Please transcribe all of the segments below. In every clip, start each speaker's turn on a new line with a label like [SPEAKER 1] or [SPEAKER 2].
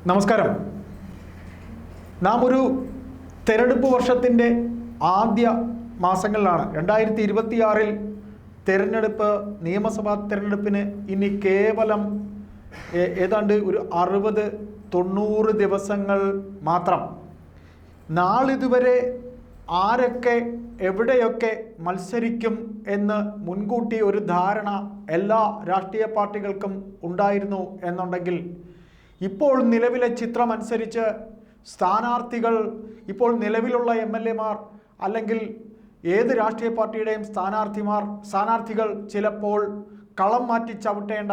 [SPEAKER 1] നമസ്കാരം. നാം ഒരു തെരഞ്ഞെടുപ്പ് വർഷത്തിൻ്റെ ആദ്യ മാസങ്ങളിലാണ്. 2026 തെരഞ്ഞെടുപ്പ്, നിയമസഭാ തെരഞ്ഞെടുപ്പിന് ഇനി കേവലം ഏതാണ്ട് ഒരു 60-90 ദിവസങ്ങൾ മാത്രം. നാളിതുവരെ ആരൊക്കെ എവിടെയൊക്കെ മത്സരിക്കും എന്ന് മുൻകൂട്ടി ഒരു ധാരണ എല്ലാ രാഷ്ട്രീയ പാർട്ടികൾക്കും ഉണ്ടായിരുന്നു എന്നുണ്ടെങ്കിൽ, ഇപ്പോൾ നിലവിലെ ചിത്രമനുസരിച്ച് സ്ഥാനാർത്ഥികൾ, ഇപ്പോൾ നിലവിലുള്ള MLA-മാർ അല്ലെങ്കിൽ ഏത് രാഷ്ട്രീയ പാർട്ടിയുടെയും സ്ഥാനാർത്ഥികൾ ചിലപ്പോൾ കളം മാറ്റി ചവിട്ടേണ്ട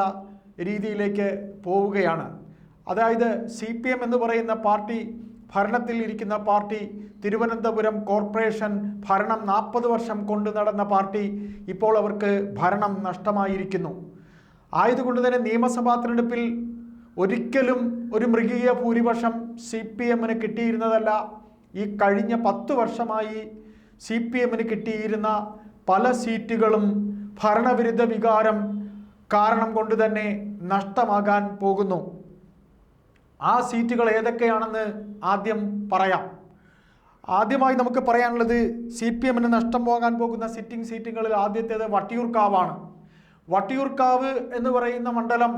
[SPEAKER 1] രീതിയിലേക്ക് പോവുകയാണ്. അതായത് CPM എന്ന് പറയുന്ന പാർട്ടി, ഭരണത്തിൽ ഇരിക്കുന്ന പാർട്ടി, തിരുവനന്തപുരം കോർപ്പറേഷൻ ഭരണം 40 വർഷം കൊണ്ടു നടന്ന പാർട്ടി, ഇപ്പോൾ അവർക്ക് ഭരണം നഷ്ടമായിരിക്കുന്നു. ആയതുകൊണ്ട് തന്നെ നിയമസഭാ തെരഞ്ഞെടുപ്പിൽ ഒരിക്കലും ഒരു മൃഗീയ ഭൂരിപക്ഷം CPM-ന് കിട്ടിയിരുന്നതല്ല. ഈ കഴിഞ്ഞ 10 വർഷമായി CPM-ന് കിട്ടിയിരുന്ന പല സീറ്റുകളും ഭരണവിരുദ്ധ വികാരം കാരണം കൊണ്ട് തന്നെ നഷ്ടമാകാൻ പോകുന്നു. ആ സീറ്റുകൾ ഏതൊക്കെയാണെന്ന് ആദ്യം പറയാം. ആദ്യമായി നമുക്ക് പറയാനുള്ളത്, CPM-ന് നഷ്ടം പോകാൻ പോകുന്ന സിറ്റിംഗ് സീറ്റുകളിൽ ആദ്യത്തേത് വട്ടിയൂർക്കാവാണ്. വട്ടിയൂർക്കാവ് എന്ന് പറയുന്ന മണ്ഡലം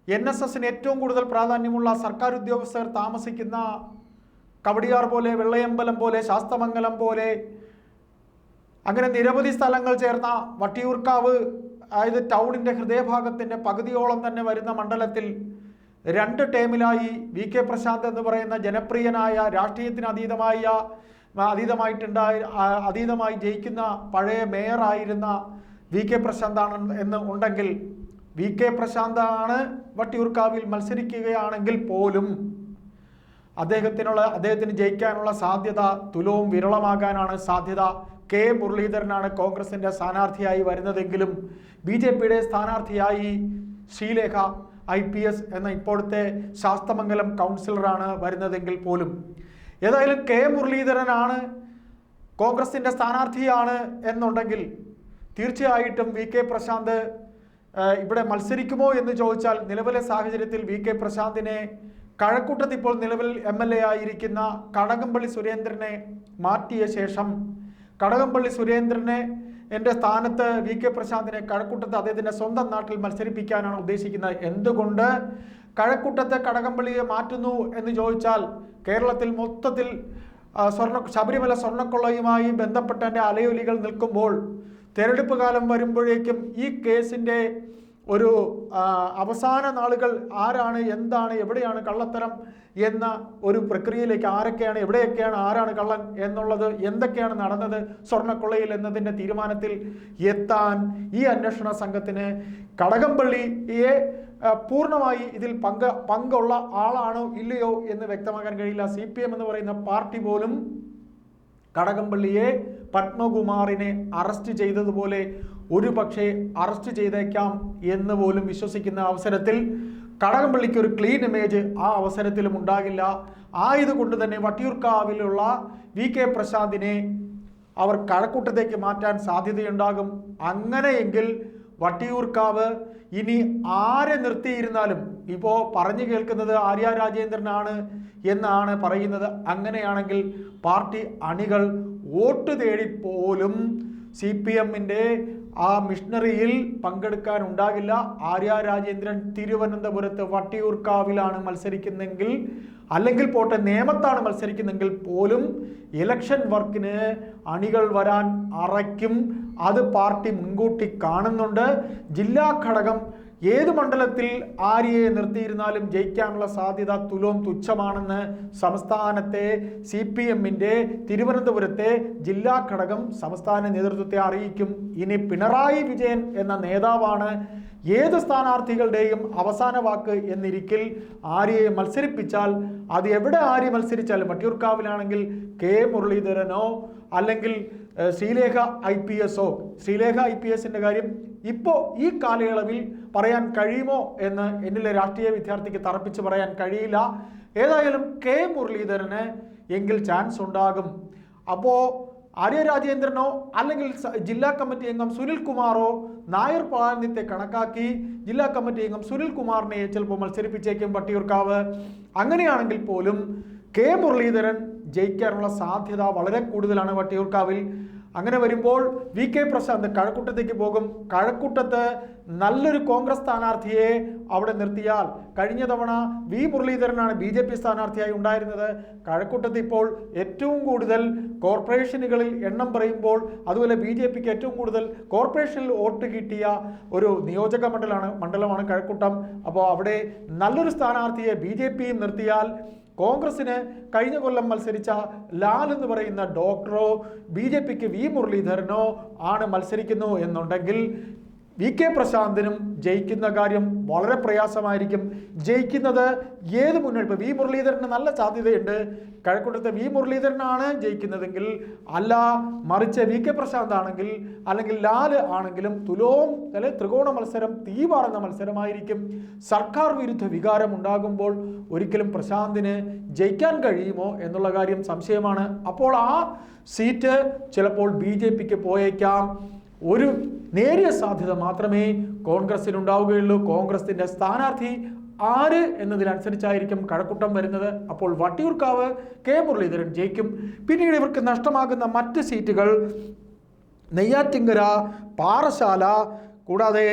[SPEAKER 1] NSS-ന് ഏറ്റവും കൂടുതൽ പ്രാധാന്യമുള്ള സർക്കാർ ഉദ്യോഗസ്ഥർ താമസിക്കുന്ന കവടിയാർ പോലെ, വെള്ളയമ്പലം പോലെ, ശാസ്തമംഗലം പോലെ, അങ്ങനെ നിരവധി സ്ഥലങ്ങൾ ചേർന്ന വട്ടിയൂർക്കാവ്, അതായത് ടൗണിൻ്റെ ഹൃദയഭാഗത്തിൻ്റെ പകുതിയോളം തന്നെ വരുന്ന മണ്ഡലത്തിൽ 2 ടേമിലായി VK പ്രശാന്ത് എന്ന് പറയുന്ന ജനപ്രിയനായ, രാഷ്ട്രീയത്തിന് അതീതമായി ജയിക്കുന്ന പഴയ മേയറായിരുന്ന VK പ്രശാന്താണ് എന്ന് ഉണ്ടെങ്കിൽ, VK പ്രശാന്താണ് വട്ടിയൂർക്കാവിൽ മത്സരിക്കുകയാണെങ്കിൽ പോലും അദ്ദേഹത്തിന് ജയിക്കാനുള്ള സാധ്യത തുലവും വിരളമാകാനാണ് സാധ്യത. K മുരളീധരനാണ് കോൺഗ്രസിൻ്റെ സ്ഥാനാർത്ഥിയായി വരുന്നതെങ്കിലും BJP-യുടെ സ്ഥാനാർത്ഥിയായി ശ്രീലേഖ IPS എന്ന ഇപ്പോഴത്തെ ശാസ്തമംഗലം കൗൺസിലറാണ് വരുന്നതെങ്കിൽ പോലും, ഏതായാലും K മുരളീധരനാണ് കോൺഗ്രസിൻ്റെ സ്ഥാനാർത്ഥിയാണ് എന്നുണ്ടെങ്കിൽ തീർച്ചയായിട്ടും VK പ്രശാന്ത് ഇവിടെ മത്സരിക്കുമോ എന്ന് ചോദിച്ചാൽ, നിലവിലെ സാഹചര്യത്തിൽ VK പ്രശാന്തിനെ കഴക്കൂട്ടത്ത് ഇപ്പോൾ നിലവിൽ MLA ആയിരിക്കുന്ന കടകംപള്ളി സുരേന്ദ്രനെ മാറ്റിയ ശേഷം, കടകംപള്ളി സുരേന്ദ്രനെ എൻ്റെ സ്ഥാനത്ത് VK പ്രശാന്തിനെ കഴക്കൂട്ടത്ത് അദ്ദേഹത്തിൻ്റെ സ്വന്തം നാട്ടിൽ മത്സരിപ്പിക്കാനാണ് ഉദ്ദേശിക്കുന്നത്. എന്തുകൊണ്ട് കഴക്കൂട്ടത്തെ കടകംപള്ളിയെ മാറ്റുന്നു എന്ന് ചോദിച്ചാൽ, കേരളത്തിൽ മൊത്തത്തിൽ ശബരിമല സ്വർണ്ണക്കൊള്ളയുമായി ബന്ധപ്പെട്ട അലയൊലികൾ നിൽക്കുമ്പോൾ, തെരഞ്ഞെടുപ്പ് കാലം വരുമ്പോഴേക്കും ഈ കേസിൻ്റെ ഒരു അവസാന നാളുകൾ, ആരാണ്, എന്താണ്, എവിടെയാണ് കള്ളത്തരം എന്ന ഒരു പ്രക്രിയയിലേക്ക്, ആരാണ് കള്ളൻ എന്നുള്ളത്, എന്തൊക്കെയാണ് നടന്നത് സ്വർണ്ണക്കൊള്ളയിൽ എന്നതിൻ്റെ തീരുമാനത്തിൽ എത്താൻ ഈ അന്വേഷണ സംഘത്തിന് കടകംപള്ളിയെ പൂർണ്ണമായി ഇതിൽ പങ്കുള്ള ആളാണോ ഇല്ലയോ എന്ന് വ്യക്തമാക്കാൻ കഴിയില്ല. CPM എന്ന് പറയുന്ന പാർട്ടി പോലും കടകംപള്ളിയെ പത്മകുമാറിനെ അറസ്റ്റ് ചെയ്തതുപോലെ ഒരു പക്ഷേ അറസ്റ്റ് ചെയ്തേക്കാം എന്ന് പോലും വിശ്വസിക്കുന്ന അവസരത്തിൽ കടകംപള്ളിക്ക് ഒരു ക്ലീൻ ഇമേജ് ആ അവസരത്തിലും ഉണ്ടാകില്ല. ആയതുകൊണ്ട് തന്നെ വട്ടിയൂർക്കാവിലുള്ള VK പ്രശാന്തിനെ അവർ കഴക്കൂട്ടത്തേക്ക് മാറ്റാൻ സാധ്യതയുണ്ടാകും. അങ്ങനെയെങ്കിൽ വട്ടിയൂർക്കാവ് ഇനി ആരെ നിർത്തിയിരുന്നാലും, ഇപ്പോൾ പറഞ്ഞു കേൾക്കുന്നത് ആര്യ രാജേന്ദ്രനാണ് എന്നാണ് പറയുന്നത്. അങ്ങനെയാണെങ്കിൽ പാർട്ടി അണികൾ വോട്ട് തേടിപ്പോലും CPM-ന്റെ ആ മിഷണറിയിൽ പങ്കെടുക്കാൻ ഉണ്ടാകില്ല. ആര്യ രാജേന്ദ്രൻ തിരുവനന്തപുരത്ത് വട്ടിയൂർക്കാവിലാണ് മത്സരിക്കുന്നെങ്കിൽ, അല്ലെങ്കിൽ പോട്ടെ നേമത്താണ് മത്സരിക്കുന്നെങ്കിൽ പോലും ഇലക്ഷൻ വർക്കിന് അണികൾ വരാൻ അറയ്ക്കും. അത് പാർട്ടി മുൻകൂട്ടി കാണുന്നുണ്ട്. ജില്ലാ ഘടകം ഏത് മണ്ഡലത്തിൽ ആര്യയെ നിർത്തിയിരുന്നാലും ജയിക്കാനുള്ള സാധ്യത തുലവും തുച്ഛമാണെന്ന് സംസ്ഥാനത്തെ CPM-ന്റെ തിരുവനന്തപുരത്തെ ജില്ലാ ഘടകം സംസ്ഥാന നേതൃത്വത്തെ അറിയിക്കും. ഇനി പിണറായി വിജയൻ എന്ന നേതാവാണ് ഏത് സ്ഥാനാർത്ഥികളുടെയും അവസാന വാക്ക് എന്നിരിക്കിൽ ആര്യയെ മത്സരിപ്പിച്ചാൽ, അത് എവിടെ ആര്യ മത്സരിച്ചാലും, വട്ടിയൂർക്കാവിലാണെങ്കിൽ K മുരളീധരനോ അല്ലെങ്കിൽ ശ്രീലേഖ IPS-ന്റെ കാര്യം ഇപ്പോൾ ഈ കാലയളവിൽ പറയാൻ കഴിയുമോ എന്ന് എന്നിലെ രാഷ്ട്രീയ വിദ്യാർത്ഥിക്ക് തറപ്പിച്ച് പറയാൻ കഴിയില്ല. ഏതായാലും K മുരളീധരന് എങ്കിൽ ചാൻസ് ഉണ്ടാകും. അപ്പോൾ ആര്യ രാജേന്ദ്രനോ അല്ലെങ്കിൽ ജില്ലാ കമ്മിറ്റി അംഗം സുനിൽ കുമാറോ നായർ പ്രാതിനിധ്യത്തെ കണക്കാക്കി ജില്ലാ കമ്മിറ്റി അംഗം സുനിൽ കുമാറിനെ ചിലപ്പോൾ മത്സരിപ്പിച്ചേക്കും വട്ടിയൂർക്കാവ്. അങ്ങനെയാണെങ്കിൽ പോലും കെ മുരളീധരൻ ജയിക്കാനുള്ള സാധ്യത വളരെ കൂടുതലാണ് വട്ടിയൂർക്കാവിൽ. അങ്ങനെ വരുമ്പോൾ വി കെ പ്രശാന്ത് കഴക്കൂട്ടത്തേക്ക് പോകും. കഴക്കൂട്ടത്ത് നല്ലൊരു കോൺഗ്രസ് സ്ഥാനാർത്ഥിയെ അവിടെ നിർത്തിയാൽ, കഴിഞ്ഞ തവണ വി മുരളീധരനാണ് BJP സ്ഥാനാർത്ഥിയായി ഉണ്ടായിരുന്നത്. കഴക്കൂട്ടത്ത് ഇപ്പോൾ ഏറ്റവും കൂടുതൽ കോർപ്പറേഷനുകളിൽ എണ്ണം പറയുമ്പോൾ, അതുപോലെ BJPക്ക് ഏറ്റവും കൂടുതൽ കോർപ്പറേഷനിൽ വോട്ട് കിട്ടിയ ഒരു നിയോജക മണ്ഡലമാണ് കഴക്കൂട്ടം. അപ്പോൾ അവിടെ നല്ലൊരു സ്ഥാനാർത്ഥിയെ BJPയും നിർത്തിയാൽ, കോൺഗ്രസിന് കഴിഞ്ഞ കൊല്ലം മത്സരിച്ച ലാൽ എന്ന് പറയുന്ന ഡോക്ടറോ BJPക്ക് വി മുരളീധരനോ ആണ് മത്സരിക്കുന്നു എന്നുണ്ടെങ്കിൽ വി കെ പ്രശാന്തിനും ജയിക്കുന്ന കാര്യം വളരെ പ്രയാസമായിരിക്കും. ജയിക്കുന്നത് ഏത് മുന്നണി, ഇപ്പോൾ വി മുരളീധരന് നല്ല സാധ്യതയുണ്ട്. കഴക്കൂട്ടത്തെ വി മുരളീധരനാണ് ജയിക്കുന്നതെങ്കിൽ, അല്ല മറിച്ച് വി കെ പ്രശാന്ത് ആണെങ്കിൽ, അല്ലെങ്കിൽ ലാല് ആണെങ്കിലും ത്രികോണ മത്സരം, തീവാറുന്ന മത്സരമായിരിക്കും. സർക്കാർ വിരുദ്ധ വികാരം ഉണ്ടാകുമ്പോൾ ഒരിക്കലും പ്രശാന്തിന് ജയിക്കാൻ കഴിയുമോ എന്നുള്ള കാര്യം സംശയമാണ്. അപ്പോൾ ആ സീറ്റ് ചിലപ്പോൾ BJPക്ക് പോയേക്കാം. ഒരു നേരിയ സാധ്യത മാത്രമേ കോൺഗ്രസിനുണ്ടാവുകയുള്ളൂ. കോൺഗ്രസിന്റെ സ്ഥാനാർത്ഥി ആര് എന്നതിനനുസരിച്ചായിരിക്കും കഴക്കൂട്ടം വരുന്നത്. അപ്പോൾ വട്ടിയൂർക്കാവ് കെ മുരളീധരൻ ജയിക്കും. പിന്നീട് ഇവർക്ക് നഷ്ടമാകുന്ന മറ്റ് സീറ്റുകൾ നെയ്യാറ്റിങ്കര, പാറശാല, കൂടാതെ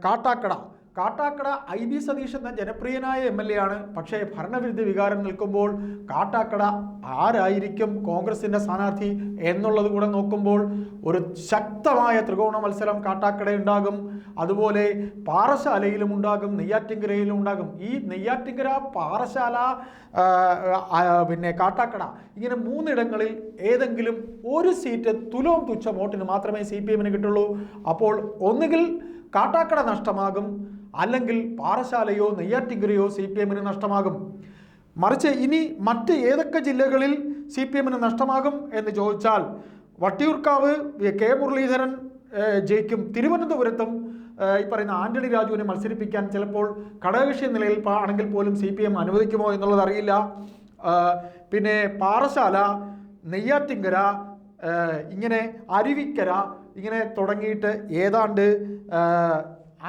[SPEAKER 1] കാട്ടാക്കട IB സതീഷ് എന്ന ജനപ്രിയനായ MLA ആണ്. പക്ഷേ ഭരണവിരുദ്ധ വികാരം നിൽക്കുമ്പോൾ കാട്ടാക്കട ആരായിരിക്കും കോൺഗ്രസിന്റെ സ്ഥാനാർത്ഥി എന്നുള്ളത് കൂടെ നോക്കുമ്പോൾ ഒരു ശക്തമായ ത്രികോണ മത്സരം കാട്ടാക്കട ഉണ്ടാകും. അതുപോലെ പാറശാലയിലും ഉണ്ടാകും, നെയ്യാറ്റിങ്കരയിലും ഉണ്ടാകും. ഈ നെയ്യാറ്റിങ്കര, പാറശാല, പിന്നെ കാട്ടാക്കട, ഇങ്ങനെ 3 ഇടങ്ങളിൽ ഏതെങ്കിലും ഒരു സീറ്റ് തുച്ഛ വോട്ടിന് മാത്രമേ CPMന് കിട്ടുള്ളൂ. അപ്പോൾ ഒന്നുകിൽ കാട്ടാക്കട നഷ്ടമാകും, അല്ലെങ്കിൽ പാറശാലയോ നെയ്യാറ്റിങ്കരയോ CPMന് നഷ്ടമാകും. മറിച്ച് ഇനി മറ്റ് ഏതൊക്കെ ജില്ലകളിൽ CPMന് നഷ്ടമാകും എന്ന് ചോദിച്ചാൽ, വട്ടിയൂർക്കാവ് കെ മുരളീധരൻ ജയിക്കും. തിരുവനന്തപുരത്തും ഈ പറയുന്ന ആന്റണി രാജുവിനെ മത്സരിപ്പിക്കാൻ ചിലപ്പോൾ ഘടകകക്ഷി നിലയിൽ ആണെങ്കിൽ പോലും CPM അനുവദിക്കുമോ എന്നുള്ളത് അറിയില്ല. പിന്നെ പാറശാല, നെയ്യാറ്റിങ്കര, ഇങ്ങനെ അരുവിക്കര, ഇങ്ങനെ തുടങ്ങിയിട്ട് ഏതാണ്ട്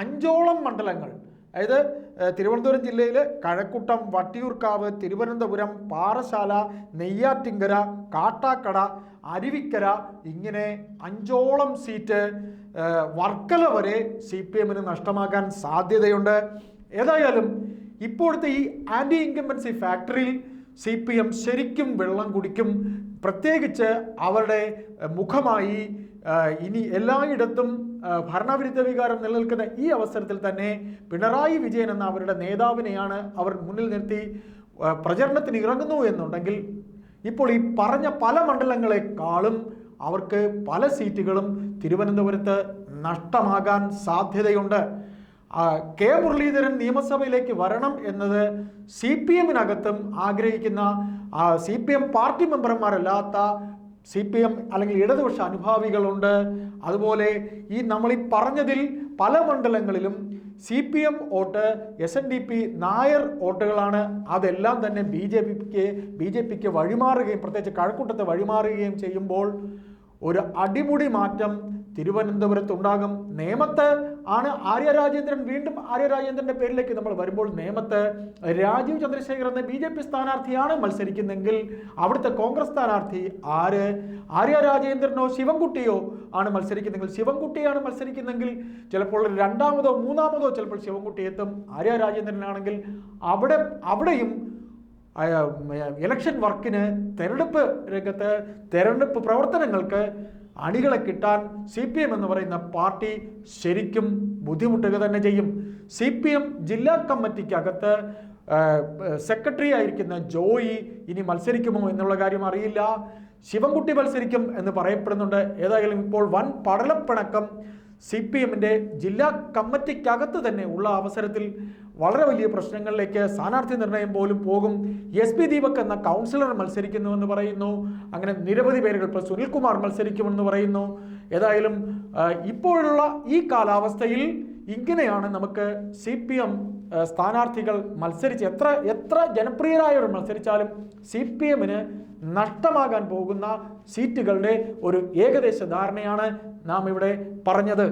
[SPEAKER 1] 5ഓളം മണ്ഡലങ്ങൾ, അതായത് തിരുവനന്തപുരം ജില്ലയിൽ കഴക്കൂട്ടം, വട്ടിയൂർക്കാവ്, തിരുവനന്തപുരം, പാറശാല, നെയ്യാറ്റിങ്കര, കാട്ടാക്കട, അരുവിക്കര, ഇങ്ങനെ 5ഓളം സീറ്റ് വർക്കല വരെ CPMന് നഷ്ടമാകാൻ സാധ്യതയുണ്ട്. ഏതായാലും ഇപ്പോഴത്തെ ഈ ആൻറ്റി ഇൻകംബൻസി ഫാക്ടറിയിൽ CPM ശരിക്കും വെള്ളം കുടിക്കും. പ്രത്യേകിച്ച് അവരുടെ മുഖമായി ഇനി എല്ലായിടത്തും ഭരണവിരുദ്ധ വികാരം നിലനിൽക്കുന്ന ഈ അവസരത്തിൽ തന്നെ പിണറായി വിജയൻ എന്ന അവരുടെ നേതാവിനെയാണ് അവർ മുന്നിൽ നിർത്തി പ്രചരണത്തിന് ഇറങ്ങുന്നു എന്നുണ്ടെങ്കിൽ, ഇപ്പോൾ ഈ പറഞ്ഞ പല മണ്ഡലങ്ങളെക്കാളും അവർക്ക് പല സീറ്റുകളും തിരുവനന്തപുരത്ത് നഷ്ടമാകാൻ സാധ്യതയുണ്ട്. കെ മുരളീധരൻ നിയമസഭയിലേക്ക് വരണം എന്നത് CPMനകത്തും ആഗ്രഹിക്കുന്ന CPM പാർട്ടി മെമ്പർമാരല്ലാത്ത CPM അല്ലെങ്കിൽ ഇടതുപക്ഷ അനുഭാവികളുണ്ട്. അതുപോലെ നമ്മളീ പറഞ്ഞതിൽ പല മണ്ഡലങ്ങളിലും CPM വോട്ട് SNDP നായർ വോട്ടുകളാണ്. അതെല്ലാം തന്നെ BJPക്ക് വഴിമാറുകയും, പ്രത്യേകിച്ച് കഴക്കൂട്ടത്തെ വഴിമാറുകയും ചെയ്യുമ്പോൾ ഒരു അടിമുടി മാറ്റം തിരുവനന്തപുരത്ത് ഉണ്ടാകും. നേമത്ത് ആണ് വീണ്ടും ആര്യ രാജേന്ദ്രന്റെ പേരിലേക്ക് നമ്മൾ വരുമ്പോൾ, നേമത്ത് രാജീവ് ചന്ദ്രശേഖർ എന്ന BJP സ്ഥാനാർത്ഥിയാണ് മത്സരിക്കുന്നെങ്കിൽ അവിടുത്തെ കോൺഗ്രസ് സ്ഥാനാർത്ഥി ആര്യ രാജേന്ദ്രനോ ശിവൻകുട്ടിയോ ആണ് മത്സരിക്കുന്നെങ്കിൽ, ശിവൻകുട്ടിയാണ് മത്സരിക്കുന്നെങ്കിൽ ചിലപ്പോൾ 2ാമതോ 3ാമതോ ചിലപ്പോൾ ശിവൻകുട്ടി എത്തും. ആര്യ രാജേന്ദ്രനാണെങ്കിൽ അവിടെയും ഇലക്ഷൻ വർക്കിന്, തെരഞ്ഞെടുപ്പ് രംഗത്ത്, തെരഞ്ഞെടുപ്പ് പ്രവർത്തനങ്ങൾക്ക് അണികളെ കിട്ടാൻ CPM എന്ന് പറയുന്ന പാർട്ടി ശരിക്കും ബുദ്ധിമുട്ടുക തന്നെ ചെയ്യും. CPM ജില്ലാ കമ്മിറ്റിക്കകത്ത് സെക്രട്ടറി ആയിരിക്കുന്ന ജോയി ഇനി മത്സരിക്കുമോ എന്നുള്ള കാര്യം അറിയില്ല. ശിവൻകുട്ടി മത്സരിക്കും എന്ന് പറയപ്പെടുന്നുണ്ട്. ഏതായാലും ഇപ്പോൾ വൻ പടലപ്പിണക്കം CPMന്റെ ജില്ലാ കമ്മിറ്റിക്കകത്ത് തന്നെ ഉള്ള അവസരത്തിൽ വളരെ വലിയ പ്രശ്നങ്ങളിലേക്ക് സ്ഥാനാർത്ഥി നിർണയം പോലും പോകും. SP ദീപക് എന്ന കൗൺസിലർ മത്സരിക്കുന്നുവെന്ന് പറയുന്നു. അങ്ങനെ നിരവധി പേരുകൾ, ഇപ്പോൾ സുനിൽകുമാർ മത്സരിക്കുമെന്ന് പറയുന്നു. ഏതായാലും ഇപ്പോഴുള്ള ഈ കാലാവസ്ഥയിൽ ഇങ്ങനെയാണ് നമുക്ക് CPM സ്ഥാനാർത്ഥികൾ മത്സരിച്ച് എത്ര ജനപ്രിയരായവർ മത്സരിച്ചാലും CPMന് നഷ്ടമാകാൻ പോകുന്ന സീറ്റുകളുടെ ഒരു ഏകദേശ ധാരണയാണ് നാം ഇവിടെ പറഞ്ഞത്.